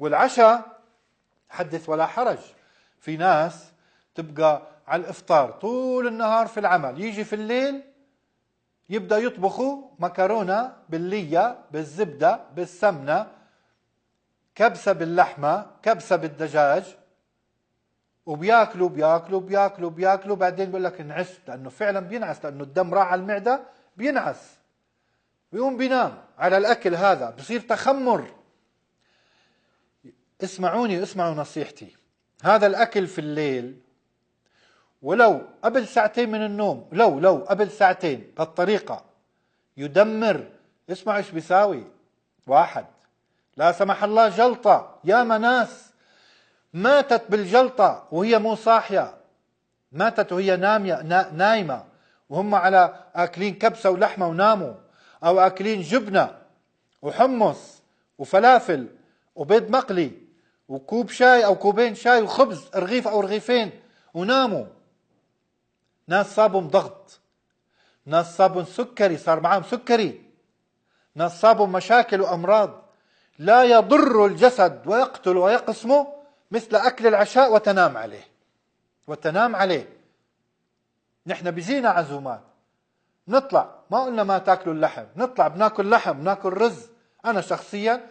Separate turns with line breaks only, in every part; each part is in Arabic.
والعشاء حدث ولا حرج. في ناس تبقى على الإفطار طول النهار في العمل، يجي في الليل يبدأ يطبخوا مكرونة باللية بالزبدة بالسمنة، كبسة باللحمة، كبسة بالدجاج، وبياكلوا بياكلوا بياكلوا بياكلوا، بعدين بيقول لك انعست، لأنه فعلا بينعس، لأنه الدم راح على المعدة بينعس، بيقوم بينام على الأكل هذا، بصير تخمر. اسمعوني، اسمعوا نصيحتي، هذا الأكل في الليل ولو قبل ساعتين من النوم، لو قبل ساعتين بهالطريقة يدمر. اسمعوا ايش بيساوي. واحد، لا سمح الله جلطة، ياما ناس ماتت بالجلطة وهي مو صاحية، ماتت وهي نايمة وهم على آكلين كبسة ولحمة وناموا، أو آكلين جبنة وحمص وفلافل وبيض مقلي وكوب شاي أو كوبين شاي وخبز رغيف أو رغيفين وناموا. ناس صابهم ضغط، ناس صابهم سكري، صار معهم سكري، ناس صابهم مشاكل وأمراض لا يضر الجسد ويقتل ويقسمه مثل أكل العشاء وتنام عليه وتنام عليه. نحن بيجينا عزومات نطلع، ما قلنا ما تاكلوا اللحم، نطلع بناكل لحم بناكل رز. أنا شخصيا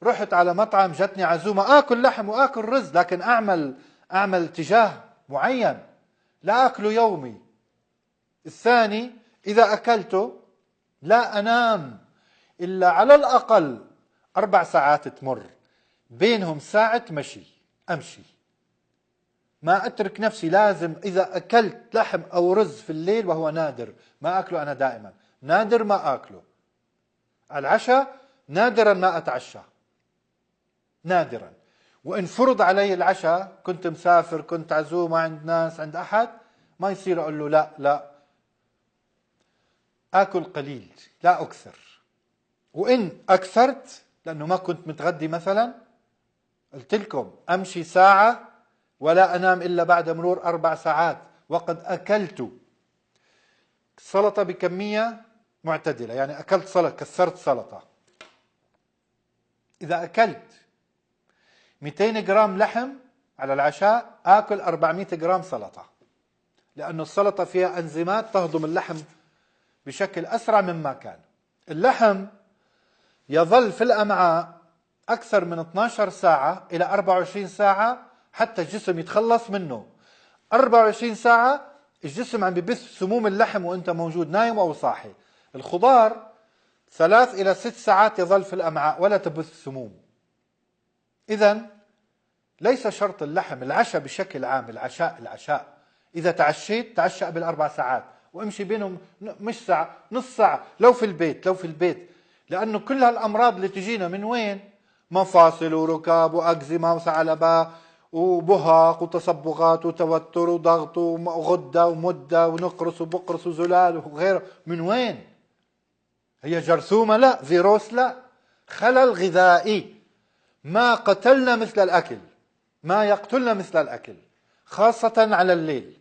رحت على مطعم جتني عزومة آكل لحم وآكل رز، لكن أعمل اتجاه معين لا أكله يومي. الثاني، إذا أكلته لا أنام إلا على الأقل 4 ساعات تمر بينهم ساعة مشي، أمشي، ما أترك نفسي. لازم إذا أكلت لحم أو رز في الليل، وهو نادر ما أكله، أنا دائما نادر ما أكله. العشاء نادرا ما أتعشى، نادرا. وإن فرض علي العشاء، كنت مسافر، كنت عزومة عند ناس عند أحد، ما يصير أقول له لا آكل قليل، لا أكثر. وإن أكثرت لأنه ما كنت متغدي مثلا، قلت لكم أمشي ساعة ولا أنام إلا بعد مرور 4 ساعات وقد أكلت سلطة بكمية معتدلة، يعني أكلت سلطة، كسرت سلطة. إذا أكلت 200 جرام لحم على العشاء، آكل 400 جرام سلطة، لأن السلطة فيها أنزيمات تهضم اللحم بشكل أسرع مما كان. اللحم يظل في الأمعاء أكثر من 12 ساعة إلى 24 ساعة حتى الجسم يتخلص منه. 24 ساعة الجسم عم ببث سموم اللحم وانت موجود نايم أو صاحي. الخضار 3 إلى 6 ساعات يظل في الأمعاء ولا تبث سموم. إذن ليس شرط اللحم. العشاء بشكل عام، العشاء إذا تعشيت تعشى قبل 4 ساعات وامشي بينهم مش ساعة، نص ساعة، لو في البيت، لأنه كل هالأمراض اللي تجينا من وين؟ مفاصل وركاب وأكزيما وثعلبة وبهاق وتصبغات وتوتر وضغط وغدة ومدة ونقرس وبقرس وزلال وغيره. من وين؟ هي جرثومة؟ لا. فيروس؟ لا. خلل غذائي. ما قتلنا مثل الأكل، ما يقتلنا مثل الأكل، خاصة على الليل،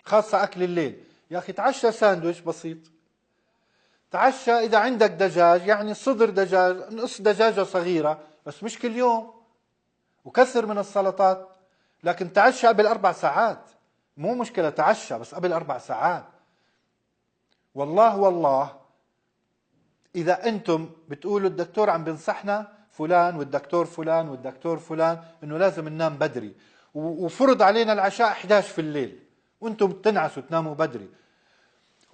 خاصة أكل الليل. يا أخي تعشى ساندويش بسيط، تعشى إذا عندك دجاج، يعني صدر دجاج، نص دجاجة صغيرة، بس مش كل يوم، وكثر من السلطات. لكن تعشى قبل 4 ساعات، مو مشكلة تعشى بس قبل 4 ساعات. والله إذا أنتم بتقولوا الدكتور عم بنصحنا فلان والدكتور فلان والدكتور فلان إنه لازم ننام بدري، وفرض علينا العشاء 11 في الليل وأنتم بتنعسوا تناموا بدري،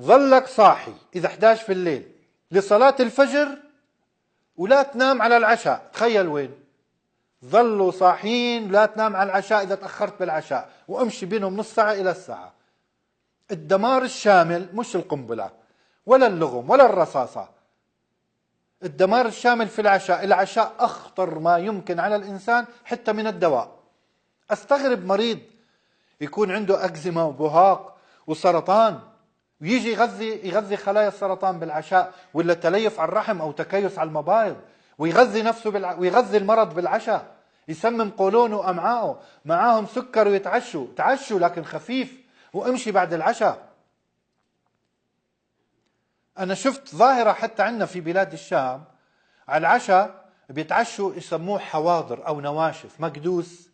ظلك صاحي إذا 11 في الليل لصلاة الفجر ولا تنام على العشاء، تخيل وين؟ ظلوا صاحيين لا تنام على العشاء إذا تأخرت بالعشاء، وأمشي بينهم نص ساعة إلى الساعة. الدمار الشامل، مش القنبلة ولا اللغم ولا الرصاصة، الدمار الشامل في العشاء. العشاء أخطر ما يمكن على الإنسان حتى من الدواء. أستغرب مريض يكون عنده أكزيما وبهاق وسرطان ويجي يغذي خلايا السرطان بالعشاء، ولا تليف على الرحم أو تكيس على المبايض، ويغذي نفسه ويغذي المرض بالعشاء، يسمم قولونه وأمعائه، معاهم سكر تعشوا لكن خفيف، وامشي بعد العشاء. أنا شفت ظاهرة حتى عندنا في بلاد الشام، على العشاء بيتعشوا يسموه حواضر أو نواشف، مكدوس،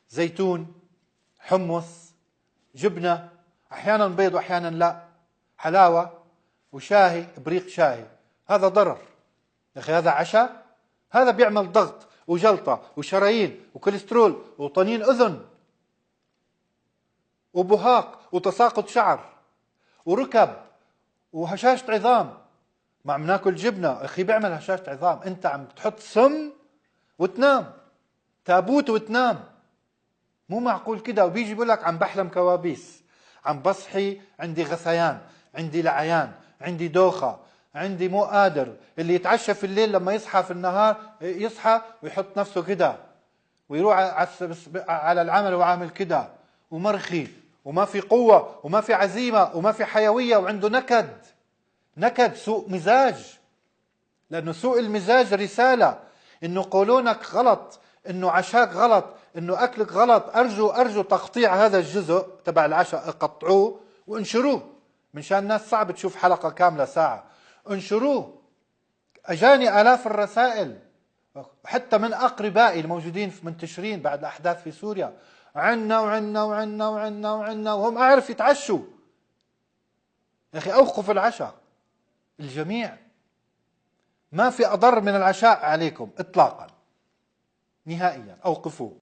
زيتون، حمص، جبنة، أحيانا بيض وأحيانا لا، حلاوة وشاهي، بريق شاهي. هذا ضرر يا أخي، هذا عشاء؟ هذا بيعمل ضغط وجلطة وشرايين وكوليسترول وطنين أذن وبهاق وتساقط شعر وركب وهشاشة عظام. ما عم ناكل جبنة أخي بيعمل هشاشة عظام. أنت عم تحط سم وتنام، تابوت وتنام. مو معقول كده. وبيجي بيقول لك عم بحلم كوابيس، عم بصحي عندي غثيان، عندي لعيان، عندي دوخة، عندي مو قادر. اللي يتعشى في الليل لما يصحى في النهار يصحى ويحط نفسه كده ويروح على العمل وعامل كده ومرخي وما في قوة وما في عزيمة وما في حيوية وعنده نكد، سوء مزاج. لأنه سوء المزاج رسالة إنه قولونك غلط، إنه عشاك غلط، إنه أكلك غلط. أرجو تقطيع هذا الجزء تبع العشاء، قطعوه وانشروه منشان الناس صعب تشوف حلقة كاملة ساعة. انشروه. أجاني آلاف الرسائل حتى من أقربائي الموجودين منتشرين بعد الأحداث في سوريا، عنا وعنا وعنا وعنا وعنا، وهم أعرف يتعشوا. يا أخي أوقف العشاء الجميع. ما في أضر من العشاء عليكم إطلاقا، نهائيا أوقفوه.